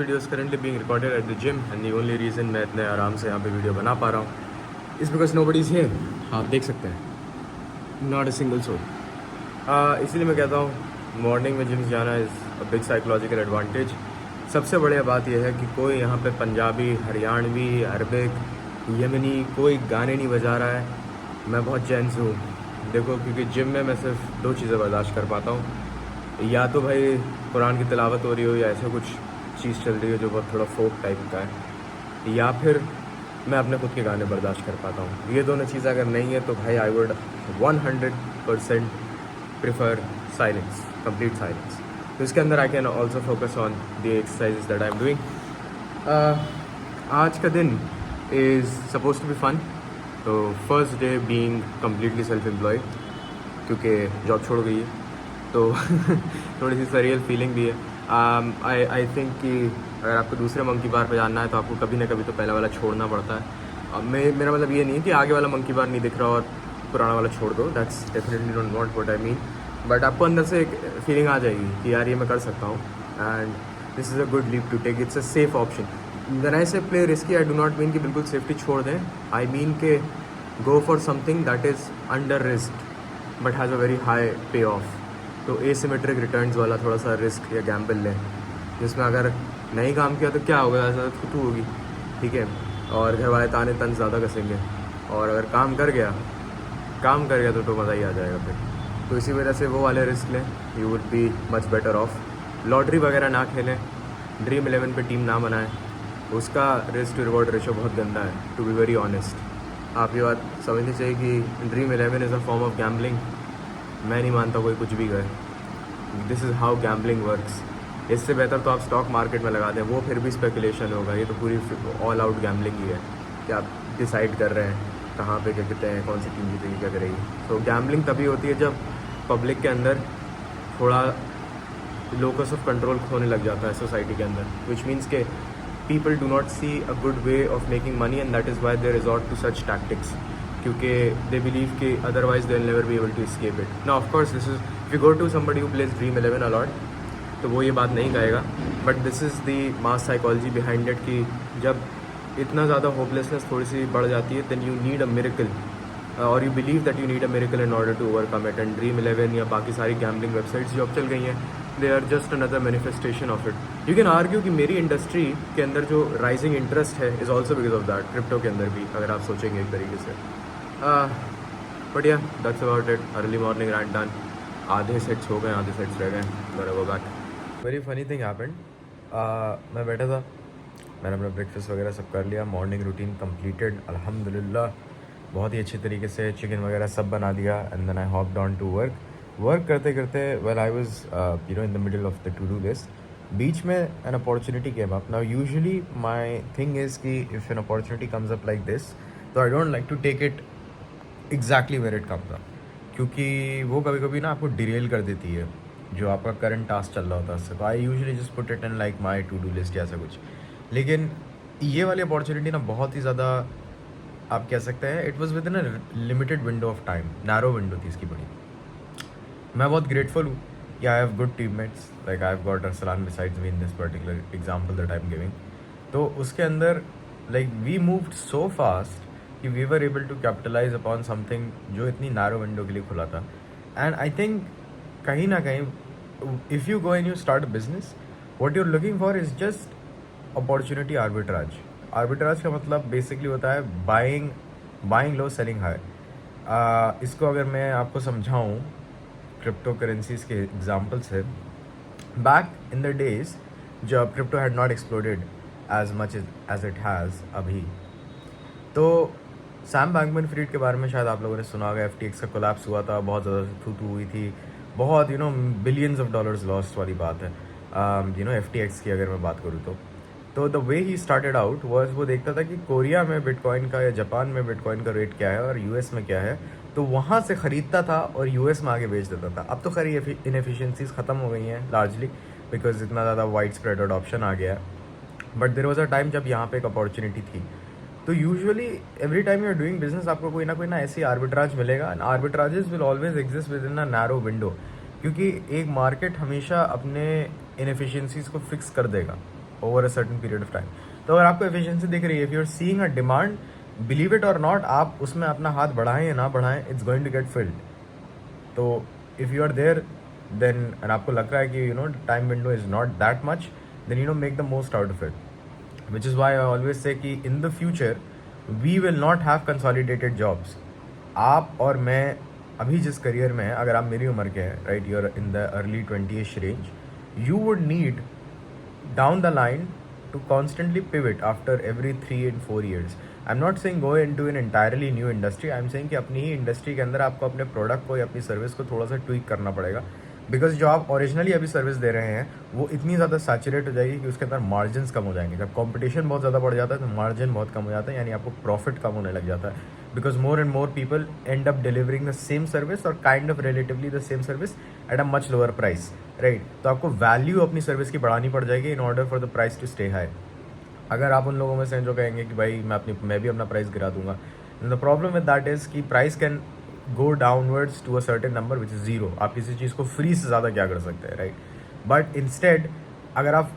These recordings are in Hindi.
Videos currently being recorded at the gym and the only reason मैं इतने आराम से यहाँ पे वीडियो बना पा रहा हूँ is because nobody is here. आप देख सकते हैं, नॉट अ सिंगल सोल। इसीलिए मैं कहता हूँ मॉर्निंग में जिम जाना is a big psychological advantage. सबसे बढ़िया बात यह है कि कोई यहाँ पे पंजाबी, हरियाणवी, अरबिक, यमनी कोई गाने नहीं बजा रहा है। मैं बहुत चैन से हूँ, देखो, क्योंकि जिम में मैं सिर्फ दो चीज़ें बर्दाश्त कर पाता हूँ, या तो भाई कुरान की तिलावत हो रही हो या ऐसा कुछ चीज़ चल रही है जो बहुत थोड़ा फोक टाइप का है, या फिर मैं अपने खुद के गाने बर्दाश्त कर पाता हूँ। ये दोनों चीज़ें अगर नहीं है तो भाई I would 100% prefer silence, complete silence. तो इसके अंदर I can also focus on the exercises that I am doing. आज का दिन is suppose to be fun. तो first day being completely self employed, क्योंकि जॉब छोड़ गई है तो थोड़ी सी सरियल फीलिंग भी है। आई थिंक कि अगर आपको दूसरे मंकी बार पे जानना है तो आपको कभी ना कभी तो पहला वाला छोड़ना पड़ता है। मेरा मतलब ये नहीं है कि आगे वाला मंकी बार नहीं दिख रहा और पुराना वाला छोड़ दो, that's definitely don't want what I mean. But आपको अंदर से एक फीलिंग आ जाएगी कि यार ये मैं कर सकता हूँ and this is a good leap to take, it's a safe option. When I say play risky, I do not mean कि बिल्कुल सेफ्टी छोड़ दें, आई मीन के go for something that is under risk but has a very high pay off. तो एसिमेट्रिक रिटर्न्स वाला थोड़ा सा रिस्क या गैम्बल लें, जिसमें अगर नहीं काम किया तो क्या होगा, ऐसा खुतू होगी, ठीक है, और घर वाले ताने तन ज़्यादा कसेंगे। और अगर काम कर गया तो मज़ा ही आ जाएगा फिर। तो इसी वजह से वो वाले रिस्क लें, you would be much better of. Lottery वगैरह ना खेलें, ड्रीम 11 पे टीम ना बनाएं, उसका रिस्क टू रिवॉर्ड रेशो बहुत गंदा है, टू बी वेरी ऑनेस्ट। आप ये बात समझनी चाहिए कि dream 11 is a form of gambling. मैं नहीं मानता कोई कुछ भी करे, this is how gambling works. इससे बेहतर तो आप स्टॉक मार्केट में लगा दें, वो फिर भी स्पेकुलेशन होगा, ये तो पूरी ऑल आउट गैम्बलिंग ही है कि आप डिसाइड कर रहे हैं कहाँ पे क्या कहते हैं, कौन सी टीम जीतेगी, क्या करेगी। तो गैम्बलिंग तभी होती है जब पब्लिक के अंदर थोड़ा लोकस ऑफ कंट्रोल खोने लग जाता है सोसाइटी के अंदर, विच मीन्स के people do not see a good way of making money and that is why they resort to such tactics, क्योंकि दे बिलीव कि otherwise they will never be able to escape it. Now of course this is, if you go to somebody who plays Dream 11 a lot तो वो ये बात नहीं कहेगा, but this is the mass psychology behind it कि जब इतना ज़्यादा होपलेसनेस थोड़ी सी बढ़ जाती है, then you need a miracle और you believe that you need a miracle in order to overcome it. And dream 11 या बाकी सारी गैम्बलिंग वेबसाइट्स जो अब चल गई हैं, they are just another manifestation of it. You can argue कि मेरी इंडस्ट्री के अंदर जो राइजिंग इंटरेस्ट है is also because of that, crypto के अंदर भी अगर आप सोचेंगे एक तरीके से। बट या that's about it, early morning rant done. आधे सेट्स हो गए, आधे सेट्स रह गए, gonna go back. Very funny thing happened, मैं बैठा था, मैंने अपना ब्रेकफास्ट वगैरह सब कर लिया, मॉर्निंग रूटीन कंप्लीटेड अल्हम्दुलिल्लाह, बहुत ही अच्छे तरीके से चिकन वगैरह सब बना दिया। And then I hopped on to work करते करते well I was you know in the middle of the to do list, बीच में an opportunity came up. Now usually my thing is कि if an opportunity comes up like this, तो I don't like to take it exactly where it comes up, क्योंकि वो कभी कभी ना आपको डिरेल कर देती है जो आपका करंट टास्क चल रहा होता है उससे। तो I usually just put it in like my to do list या ऐसा कुछ। लेकिन ये वाली अपॉर्चुनिटी ना बहुत ही ज़्यादा, आप कह सकते हैं, it was within a limited window of time, narrow window थी इसकी बड़ी। मैं बहुत ग्रेटफुल हूँ कि I have good teammates, like I have got Arsalan besides me in this particular example that I am giving. तो उसके अंदर like we moved so fast कि we were able to capitalize upon something जो इतनी नैरो विंडो के लिए खुला था। एंड आई थिंक कहीं ना कहीं if you go and you start business, what you're looking for is just opportunity arbitrage. Arbitrage का मतलब बेसिकली होता है बाइंग लो सेलिंग हाई। इसको अगर मैं आपको समझाऊँ क्रिप्टो करेंसीज के एग्जाम्पल से, बैक इन द डेज जब crypto had not exploded as much as it has अभी, तो सैम बैंकमैन फ्रीड के बारे में शायद आप लोगों ने सुना होगा। FTX का कोलैप्स हुआ था, बहुत ज़्यादा थू हुई थी, बहुत बिलियंस ऑफ डॉलर्स लॉस्ट वाली बात है। FTX की अगर मैं बात करूँ तो the way he started out was, वो देखता था कि कोरिया में बिटकॉइन का या जापान में बिटकॉइन का रेट क्या है और US में क्या है, तो वहाँ से ख़रीदता था और US में आगे बेच देता था। अब तो खैर ये इनएफिशिएंसीज ख़त्म हो गई हैं लार्जली, बिकॉज इतना ज़्यादा वाइड स्प्रेड अडॉप्शन आ गया है। But there was a time जब यहाँ पे एक अपॉर्चुनिटी थी। तो usually every time you are doing business, आपको कोई ना ऐसी आर्बिट्राज मिलेगा। And arbitrages will always exist within a narrow window, क्योंकि एक मार्केट हमेशा अपने इनएफिशिएंसीज को फिक्स कर देगा। Over a certain period of time. तो अगर आपको एफिशिएंसी दिख रही है, if you are seeing a demand, believe it और नॉट, आप उसमें अपना हाथ बढ़ाएं या ना बढ़ाएं, it's going to get filled. तो if you are there then, and आपको लग रहा है कि time window is not that much, then make the most out of it. Which is why I always say कि in the future we will not have consolidated jobs. आप और मैं अभी जिस करियर में है, अगर आप मेरी उम्र के हैं, right, you are in the early 20ish range, you would need down the line to constantly pivot after every 3 and 4 years. I'm not saying go into an entirely new industry. I'm saying कि अपनी ही इंडस्ट्री के अंदर आपको अपने प्रोडक्ट को या अपनी सर्विस को थोड़ा सा ट्वीक करना पड़ेगा, बिकॉज जो आप ओरिजिनली अभी सर्विस दे रहे हैं वो इतनी ज़्यादा सैचुरेट हो जाएगी कि उसके अंदर मार्जिन कम हो जाएंगे। जब कंपटीशन बहुत ज़्यादा बढ़ जाता है तो मार्जिन बहुत कम हो जाता है, यानी आपको प्रॉफिट कम होने लग जाता है, because more and more people end up delivering the same service और kind of relatively the same service at a much lower price, right. तो आपको वैल्यू अपनी सर्विस की बढ़ानी पड़ जाएगी in order for the price to stay high. अगर आप उन लोगों में से जो कहेंगे कि भाई मैं भी अपना प्राइस गिरा दूंगा, the problem with that is कि price can go downwards to a certain number which is zero. आप किसी चीज़ को फ्री से ज़्यादा क्या कर सकते हैं, राइट। बट इंस्टेड अगर आप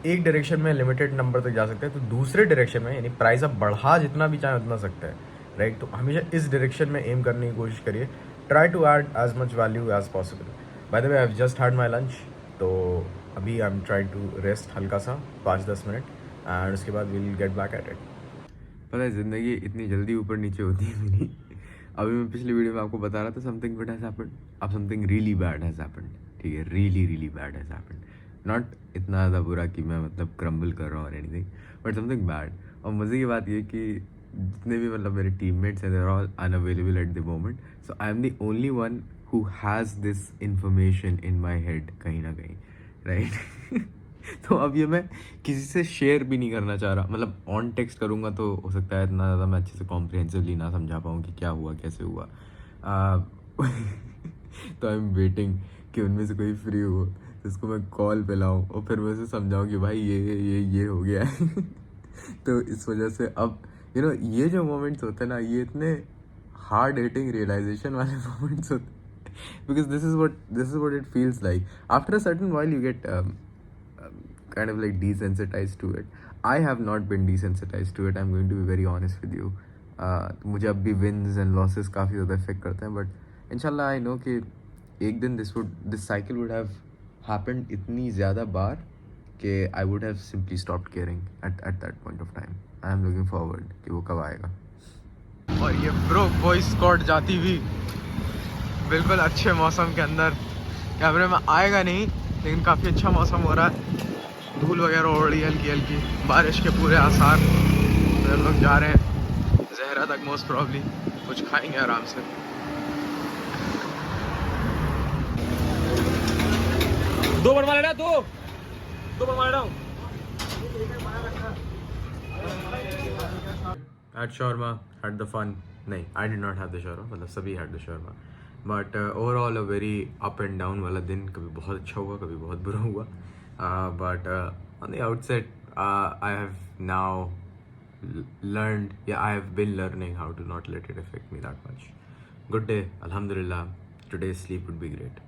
एक डायरेक्शन में लिमिटेड नंबर तक जा सकते हैं, तो दूसरे डायरेक्शन में यानी प्राइस आप बढ़ा जितना भी चाहे उतना सकते हैं, राइट। तो हमेशा इस डायरेक्शन में एम करने की कोशिश करिए। Try to add as much value as possible. By the way, I have just had my lunch, तो अभी I am trying to rest हल्का सा 5-10 मिनट, एंड उसके बाद will get back at it. पता है ज़िंदगी इतनी जल्दी ऊपर नीचे होती है मेरी। अभी मैं पिछली वीडियो में आपको बता रहा था समथिंग गुड हैज़ हैपेंड, अब something really bad has happened, ठीक है, really bad has happened. Not इतना ज़्यादा बुरा कि मैं मतलब क्रम्बल कर रहा हूँ और एनीथिंग, बट समथिंग बैड। और मज़े की बात ये कि जितने भी मतलब मेरे टीममेट्स हैं, they are all unavailable at the moment, so I am the only one who has this information in my head कहीं ना कहीं, राइट। तो अब ये मैं किसी से शेयर भी नहीं करना चाह रहा, मतलब ऑन टेक्स्ट करूँगा तो हो सकता है इतना ज़्यादा मैं अच्छे से कॉम्प्रिहेंसिवली ना समझा पाऊँ कि क्या हुआ कैसे हुआ। तो आई एम वेटिंग कि उनमें से कोई फ्री हो जिसको मैं कॉल पे लाऊँ और फिर मैं उसे समझाऊँ कि भाई ये हो गया है। तो इस वजह से अब ये जो मोमेंट्स होते हैं ना, ये इतने हार्ड हिटिंग रियलाइजेशन वाले मोमेंट्स होते हैं, because this is what it feels like after a certain while you get kind of like desensitized to it. I have not been desensitized to it. I'm going to be very honest with you. मुझे अब भी wins and losses काफ़ी ज़्यादा इफेक्ट करते हैं, बट इंशाल्लाह आई नो कि एक दिन this cycle would have happened इतनी ज़्यादा बार कि I would have simply stopped caring at that point of time. I am looking forward कि वो कब आएगा। और ये ब्रो वॉइस स्कॉट जाती हुई बिल्कुल अच्छे मौसम के अंदर, कैमरे में आएगा नहीं लेकिन काफ़ी अच्छा मौसम हो रहा है, धूल वगैरह उड़ रही है हल्की हल्की, बारिश के पूरे आसार। तो हम लोग जा रहे हैं जहरा तक, मोस्ट प्रॉब्ली कुछ खाएंगे आराम से। दो बनवा लेना, दो बनवा लेना। Had shawarma, had the fun. नहीं, I did not have the shawarma, मतलब सभी had the shawarma. But overall a very up and down वाला दिन, कभी बहुत अच्छा हुआ कभी बहुत बुरा हुआ। But on the outset, I have now learned, I have been learning how to not let it affect me that much. Good day, Alhamdulillah. Today's sleep would be great.